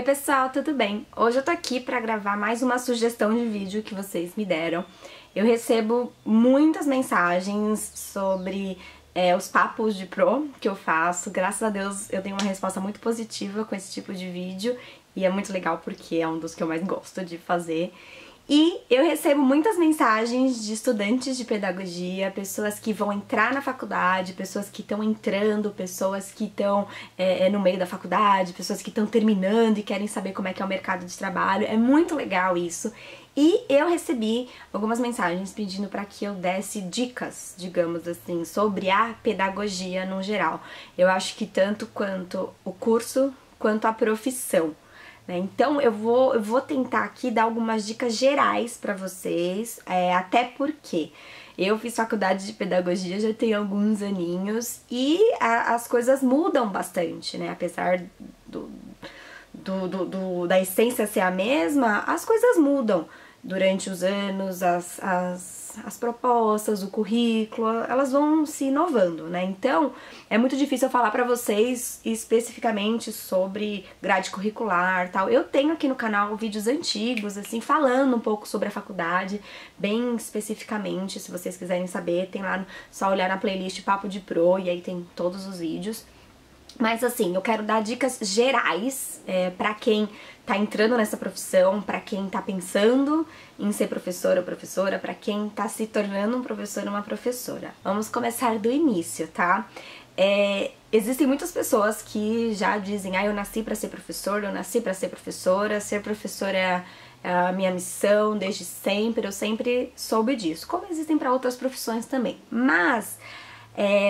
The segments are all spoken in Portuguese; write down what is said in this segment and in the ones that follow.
pessoal, tudo bem? Hoje eu tô aqui pra gravar mais uma sugestão de vídeo que vocês me deram. Eu recebo muitas mensagens sobre os papos de pro que eu faço. Graças a Deus eu tenho uma resposta muito positiva com esse tipo de vídeo e é muito legal porque é um dos que eu mais gosto de fazer. E eu recebo muitas mensagens de estudantes de pedagogia, pessoas que vão entrar na faculdade, pessoas que estão entrando, pessoas que estão no meio da faculdade, pessoas que estão terminando e querem saber como é que é o mercado de trabalho. É muito legal isso. E eu recebi algumas mensagens pedindo para que eu desse dicas, digamos assim, sobre a pedagogia no geral. Eu acho que tanto quanto o curso, quanto a profissão. Então eu vou tentar aqui dar algumas dicas gerais pra vocês, até porque eu fiz faculdade de pedagogia já tem alguns aninhos e as coisas mudam bastante, né? Apesar da essência ser a mesma, as coisas mudam durante os anos, as propostas, o currículo, elas vão se inovando, né? Então, é muito difícil eu falar pra vocês especificamente sobre grade curricular, tal. Eu tenho aqui no canal vídeos antigos, assim, falando um pouco sobre a faculdade, bem especificamente, se vocês quiserem saber, tem lá, só olhar na playlist Papo de Pro e aí tem todos os vídeos. Mas assim, eu quero dar dicas gerais pra quem tá entrando nessa profissão, pra quem tá pensando em ser professor ou professora, pra quem tá se tornando um professor ou uma professora. Vamos começar do início, tá? Existem muitas pessoas que já dizem, eu nasci pra ser professor, eu nasci pra ser professora é a minha missão desde sempre, eu sempre soube disso, como existem pra outras profissões também. Mas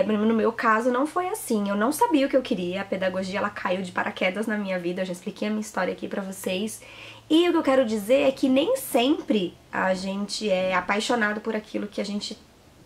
no meu caso não foi assim, eu não sabia o que eu queria, a pedagogia ela caiu de paraquedas na minha vida, eu já expliquei a minha história aqui pra vocês. E o que eu quero dizer é que nem sempre a gente é apaixonado por aquilo que a gente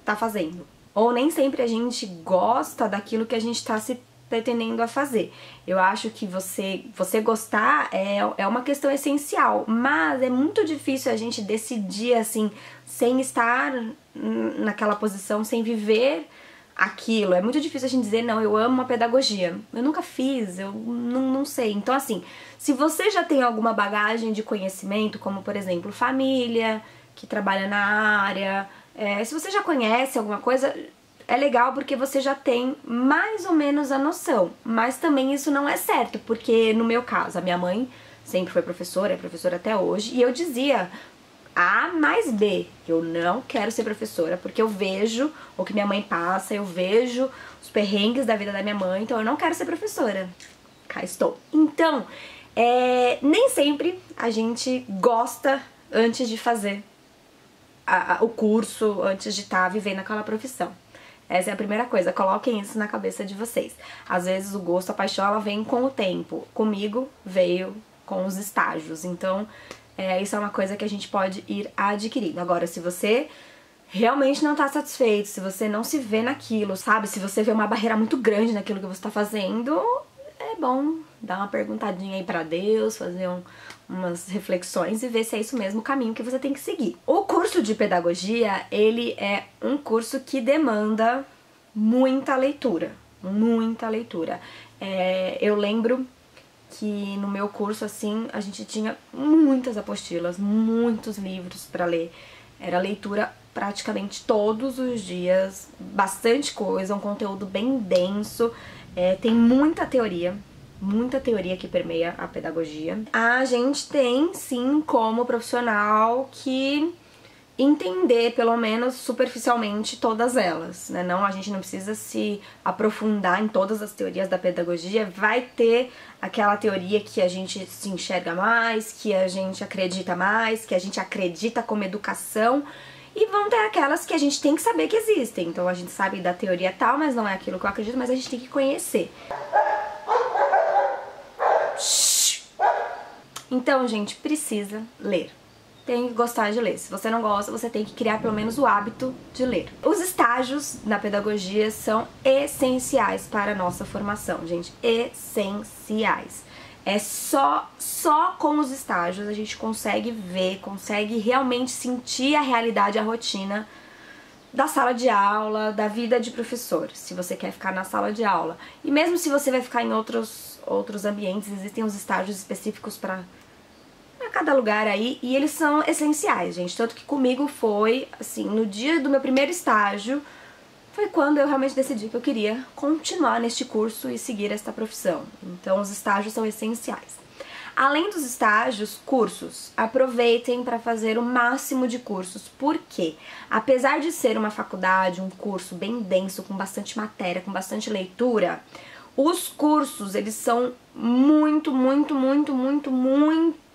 tá fazendo. Ou nem sempre a gente gosta daquilo que a gente tá se pretendendo a fazer. Eu acho que você gostar é uma questão essencial, mas é muito difícil a gente decidir assim, sem estar naquela posição, sem viver aquilo. É muito difícil a gente dizer, não, eu amo a pedagogia. Eu nunca fiz, eu não sei. Então, assim, se você já tem alguma bagagem de conhecimento, como, por exemplo, família, que trabalha na área, se você já conhece alguma coisa, é legal porque você já tem mais ou menos a noção. Mas também isso não é certo, porque no meu caso, a minha mãe sempre foi professora, é professora até hoje, e eu dizia A mais B, eu não quero ser professora, porque eu vejo o que minha mãe passa, eu vejo os perrengues da vida da minha mãe, então eu não quero ser professora. Cá estou. Então, nem sempre a gente gosta antes de fazer o curso, antes de estar vivendo aquela profissão. Essa é a primeira coisa, coloquem isso na cabeça de vocês. Às vezes o gosto, a paixão, ela vem com o tempo. Comigo veio com os estágios, então isso é uma coisa que a gente pode ir adquirindo. Agora, se você realmente não tá satisfeito, se você não se vê naquilo, sabe? Se você vê uma barreira muito grande naquilo que você tá fazendo, é bom dar uma perguntadinha aí pra Deus, fazer umas reflexões e ver se é isso mesmo o caminho que você tem que seguir. O curso de pedagogia, ele é um curso que demanda muita leitura, muita leitura. Eu lembro que no meu curso, assim, a gente tinha muitas apostilas, muitos livros pra ler. Era leitura praticamente todos os dias, bastante coisa, um conteúdo bem denso, tem muita teoria que permeia a pedagogia. A gente tem, sim, como profissional que entender, pelo menos superficialmente, todas elas, né? Não, a gente não precisa se aprofundar em todas as teorias da pedagogia, vai ter aquela teoria que a gente se enxerga mais, que a gente acredita mais, que a gente acredita como educação, e vão ter aquelas que a gente tem que saber que existem. Então a gente sabe da teoria tal, mas não é aquilo que eu acredito, mas a gente tem que conhecer. Então, gente, precisa ler. Tem que gostar de ler. Se você não gosta, você tem que criar pelo menos o hábito de ler. Os estágios na pedagogia são essenciais para a nossa formação, gente. Essenciais. Só com os estágios a gente consegue ver, consegue realmente sentir a realidade, a rotina da sala de aula, da vida de professor, se você quer ficar na sala de aula. E mesmo se você vai ficar em outros outros ambientes, existem os estágios específicos para cada lugar aí, e eles são essenciais, gente. Tanto que comigo foi, assim, no dia do meu primeiro estágio, foi quando eu realmente decidi que eu queria continuar neste curso e seguir esta profissão. Então, os estágios são essenciais. Além dos estágios, cursos. Aproveitem para fazer o máximo de cursos. Por quê? Apesar de ser uma faculdade, um curso bem denso, com bastante matéria, com bastante leitura, os cursos, eles são muito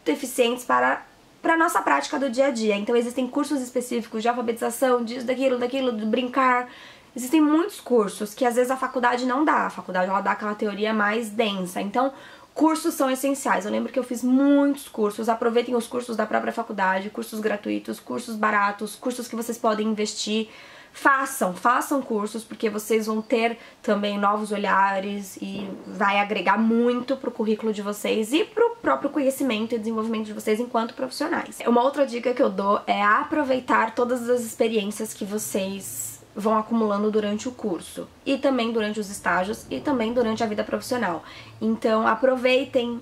eficientes para a nossa prática do dia a dia. Então, existem cursos específicos de alfabetização, disso, daquilo, de brincar. Existem muitos cursos que às vezes a faculdade não dá. A faculdade, ela dá aquela teoria mais densa. Então, cursos são essenciais. Eu lembro que eu fiz muitos cursos. Aproveitem os cursos da própria faculdade, cursos gratuitos, cursos baratos, cursos que vocês podem investir. Façam cursos, porque vocês vão ter também novos olhares e vai agregar muito pro currículo de vocês e pro próprio conhecimento e desenvolvimento de vocês enquanto profissionais. Uma outra dica que eu dou é aproveitar todas as experiências que vocês vão acumulando durante o curso e também durante os estágios e também durante a vida profissional. Então aproveitem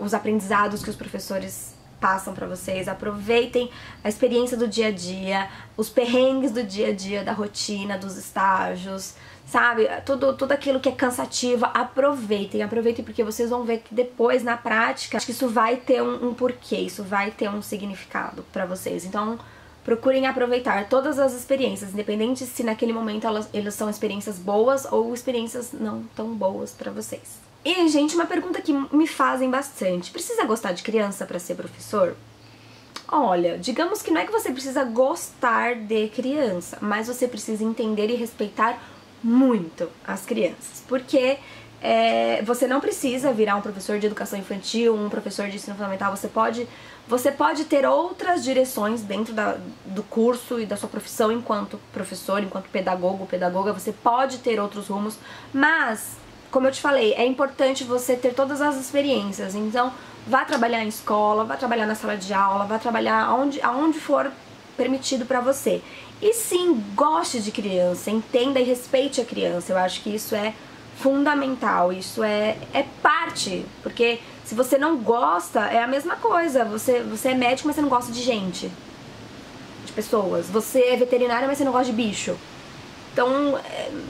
os aprendizados que os professores passam pra vocês, aproveitem a experiência do dia a dia, os perrengues do dia a dia, da rotina, dos estágios, sabe? Tudo aquilo que é cansativo, aproveitem porque vocês vão ver que depois, na prática, acho que isso vai ter um porquê, isso vai ter um significado pra vocês. Então, procurem aproveitar todas as experiências, independente se naquele momento elas são experiências boas ou experiências não tão boas pra vocês. E, gente, uma pergunta que me fazem bastante. Precisa gostar de criança pra ser professor? Olha, digamos que não é que você precisa gostar de criança, mas você precisa entender e respeitar muito as crianças. Porque você não precisa virar um professor de educação infantil, um professor de ensino fundamental. Você pode ter outras direções dentro do curso e da sua profissão enquanto professor, enquanto pedagogo, pedagoga. Você pode ter outros rumos, mas, como eu te falei, é importante você ter todas as experiências. Então, vá trabalhar em escola, vá trabalhar na sala de aula, vá trabalhar aonde for permitido pra você. E sim, goste de criança, entenda e respeite a criança. Eu acho que isso é fundamental, isso é parte, porque se você não gosta, é a mesma coisa. Você é médico, mas você não gosta de gente, de pessoas. Você é veterinário, mas você não gosta de bicho. Então,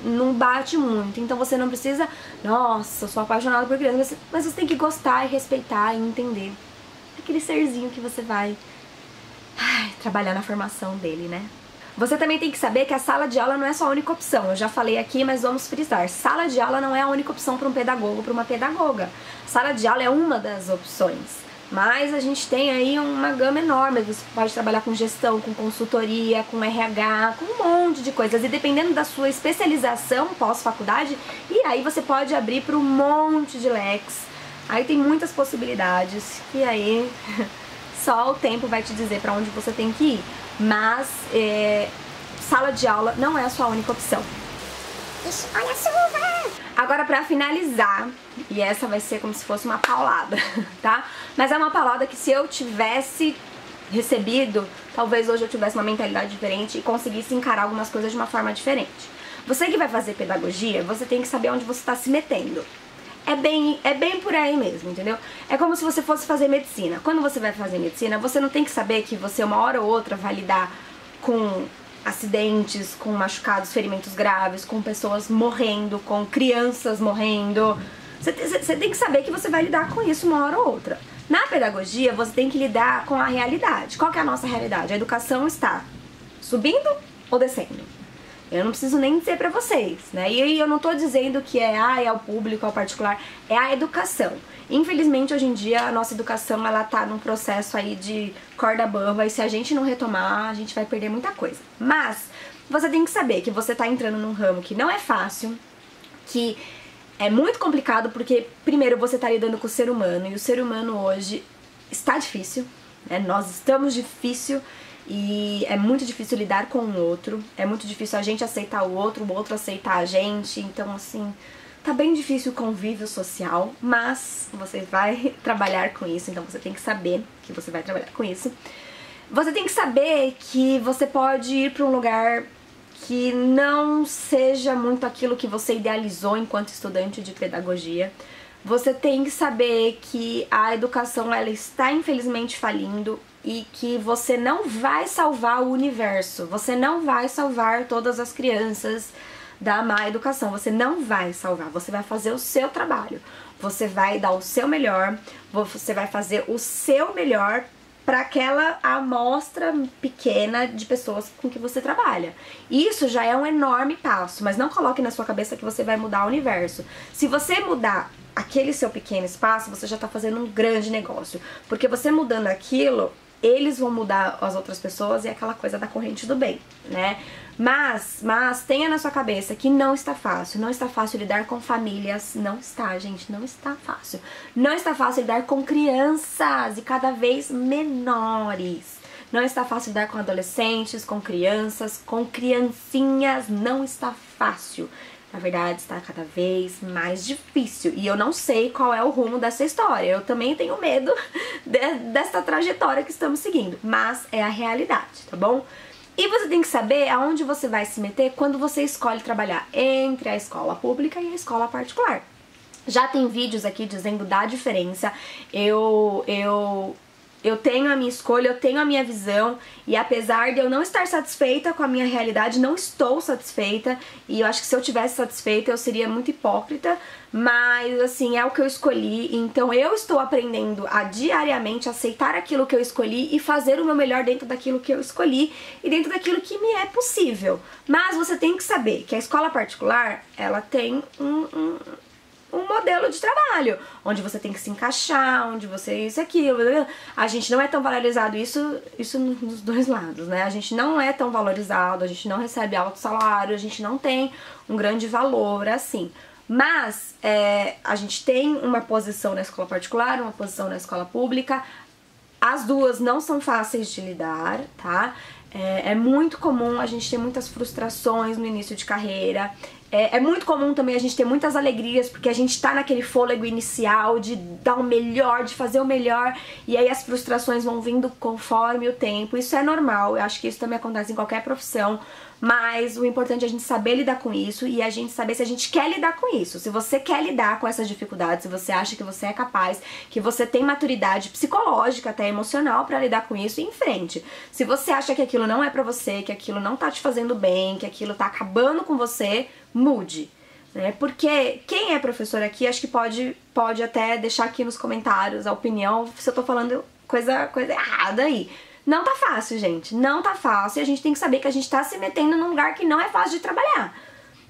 não bate muito. Então você não precisa, nossa, eu sou apaixonada por criança, mas você tem que gostar e respeitar e entender aquele serzinho que você vai trabalhar na formação dele, né? Você também tem que saber que a sala de aula não é só a única opção. Eu já falei aqui, mas vamos frisar. Sala de aula não é a única opção para um pedagogo ou para uma pedagoga. Sala de aula é uma das opções. Mas a gente tem aí uma gama enorme. Você pode trabalhar com gestão, com consultoria, com RH, com um monte de coisas. E dependendo da sua especialização pós-faculdade, e aí você pode abrir para um monte de leques. Aí tem muitas possibilidades. E aí só o tempo vai te dizer para onde você tem que ir. Mas sala de aula não é a sua única opção. Ixi, olha a chuva! Agora, pra finalizar, e essa vai ser como se fosse uma paulada, tá? Mas é uma paulada que, se eu tivesse recebido, talvez hoje eu tivesse uma mentalidade diferente e conseguisse encarar algumas coisas de uma forma diferente. Você que vai fazer pedagogia, você tem que saber onde você tá se metendo. É bem por aí mesmo, entendeu? É como se você fosse fazer medicina. Quando você vai fazer medicina, você não tem que saber que você uma hora ou outra vai lidar com acidentes, com machucados, ferimentos graves, com pessoas morrendo, com crianças morrendo. Você tem que saber que você vai lidar com isso uma hora ou outra. Na pedagogia, você tem que lidar com a realidade. Qual que é a nossa realidade? A educação está subindo ou descendo? Eu não preciso nem dizer pra vocês, né? E eu não tô dizendo que é o público, é o particular, é a educação. Infelizmente, hoje em dia, a nossa educação, ela tá num processo aí de corda bamba, e se a gente não retomar, a gente vai perder muita coisa. Mas você tem que saber que você tá entrando num ramo que não é fácil, que é muito complicado, porque, primeiro, você tá lidando com o ser humano, e o ser humano hoje está difícil, né? Nós estamos difícil. E é muito difícil lidar com o outro, é muito difícil a gente aceitar o outro aceitar a gente. Então, assim, tá bem difícil o convívio social, mas você vai trabalhar com isso, então você tem que saber que você vai trabalhar com isso. Você tem que saber que você pode ir pra um lugar que não seja muito aquilo que você idealizou enquanto estudante de pedagogia. Você tem que saber que a educação ela está infelizmente falindo e que você não vai salvar o universo, você não vai salvar todas as crianças da má educação, você não vai salvar, você vai fazer o seu trabalho, você vai dar o seu melhor, você vai fazer o seu melhor para aquela amostra pequena de pessoas com que você trabalha. Isso já é um enorme passo, mas não coloque na sua cabeça que você vai mudar o universo. Se você mudar aquele seu pequeno espaço, você já está fazendo um grande negócio, porque você mudando aquilo, eles vão mudar as outras pessoas e aquela coisa da corrente do bem, né? Mas tenha na sua cabeça que não está fácil lidar com famílias, não está, gente, não está fácil. Não está fácil lidar com crianças e cada vez menores. Não está fácil lidar com adolescentes, com crianças, com criancinhas, não está fácil. Na verdade, está cada vez mais difícil. E eu não sei qual é o rumo dessa história. Eu também tenho medo dessa trajetória que estamos seguindo. Mas é a realidade, tá bom? E você tem que saber aonde você vai se meter quando você escolhe trabalhar entre a escola pública e a escola particular. Já tem vídeos aqui dizendo da diferença. Eu tenho a minha escolha, eu tenho a minha visão, e apesar de eu não estar satisfeita com a minha realidade, não estou satisfeita, e eu acho que se eu tivesse satisfeita eu seria muito hipócrita, mas assim, é o que eu escolhi, então eu estou aprendendo a diariamente aceitar aquilo que eu escolhi e fazer o meu melhor dentro daquilo que eu escolhi e dentro daquilo que me é possível. Mas você tem que saber que a escola particular, ela tem um modelo de trabalho, onde você tem que se encaixar, onde você isso e aquilo. A gente não é tão valorizado, isso nos dois lados, né? A gente não é tão valorizado, a gente não recebe alto salário, a gente não tem um grande valor, assim. Mas a gente tem uma posição na escola particular, uma posição na escola pública. As duas não são fáceis de lidar, tá? É muito comum a gente ter muitas frustrações no início de carreira. É muito comum também a gente ter muitas alegrias, porque a gente tá naquele fôlego inicial de dar o melhor, de fazer o melhor, e aí as frustrações vão vindo conforme o tempo. Isso é normal, eu acho que isso também acontece em qualquer profissão, mas o importante é a gente saber lidar com isso e a gente saber se a gente quer lidar com isso. Se você quer lidar com essas dificuldades, se você acha que você é capaz, que você tem maturidade psicológica, até emocional pra lidar com isso, em frente. Se você acha que aquilo não é pra você, que aquilo não tá te fazendo bem, que aquilo tá acabando com você, mude, né? Porque quem é professor aqui, acho que pode até deixar aqui nos comentários a opinião se eu tô falando coisa errada aí. Não tá fácil, gente, não tá fácil, e a gente tem que saber que a gente tá se metendo num lugar que não é fácil de trabalhar.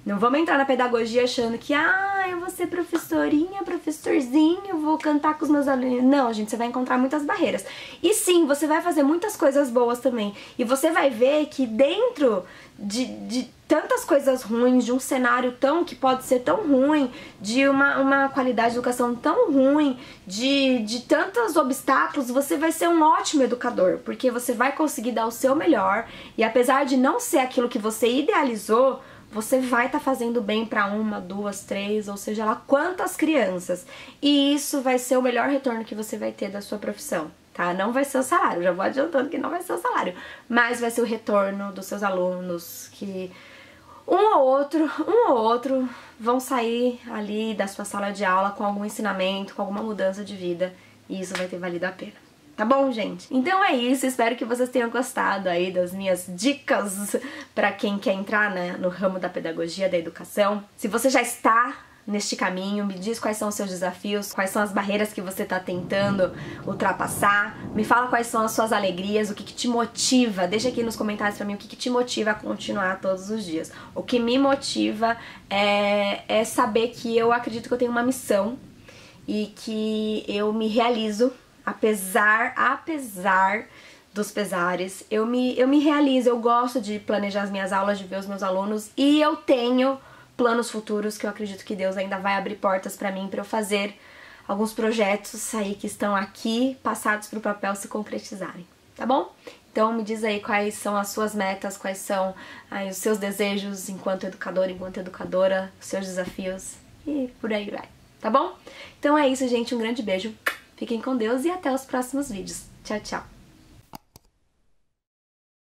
Não vamos entrar na pedagogia achando que, eu vou ser professorinha, professorzinho, vou cantar com os meus alunos. Não, gente, você vai encontrar muitas barreiras. E sim, você vai fazer muitas coisas boas também. E você vai ver que dentro de tantas coisas ruins, de um cenário que pode ser tão ruim, de uma qualidade de educação tão ruim, de tantos obstáculos, você vai ser um ótimo educador, porque você vai conseguir dar o seu melhor, e apesar de não ser aquilo que você idealizou, você vai estar fazendo bem para 1, 2, 3, ou seja lá quantas crianças. E isso vai ser o melhor retorno que você vai ter da sua profissão, tá? Não vai ser o salário, já vou adiantando que não vai ser o salário, mas vai ser o retorno dos seus alunos, que um ou outro vão sair ali da sua sala de aula com algum ensinamento, com alguma mudança de vida, e isso vai ter valido a pena. Tá bom, gente? Então é isso, espero que vocês tenham gostado aí das minhas dicas pra quem quer entrar, né, no ramo da pedagogia, da educação. Se você já está neste caminho, me diz quais são os seus desafios, quais são as barreiras que você tá tentando ultrapassar, me fala quais são as suas alegrias, o que te motiva, deixa aqui nos comentários pra mim o que te motiva a continuar todos os dias. O que me motiva é saber que eu acredito que eu tenho uma missão e que eu me realizo. Apesar dos pesares, eu me realizo, eu gosto de planejar as minhas aulas, de ver os meus alunos, e eu tenho planos futuros que eu acredito que Deus ainda vai abrir portas pra mim, pra eu fazer alguns projetos aí que estão aqui, passados pro papel, se concretizarem, tá bom? Então me diz aí quais são as suas metas, quais são aí os seus desejos enquanto educador, enquanto educadora, os seus desafios, e por aí vai, tá bom? Então é isso, gente, um grande beijo. Fiquem com Deus e até os próximos vídeos. Tchau, tchau!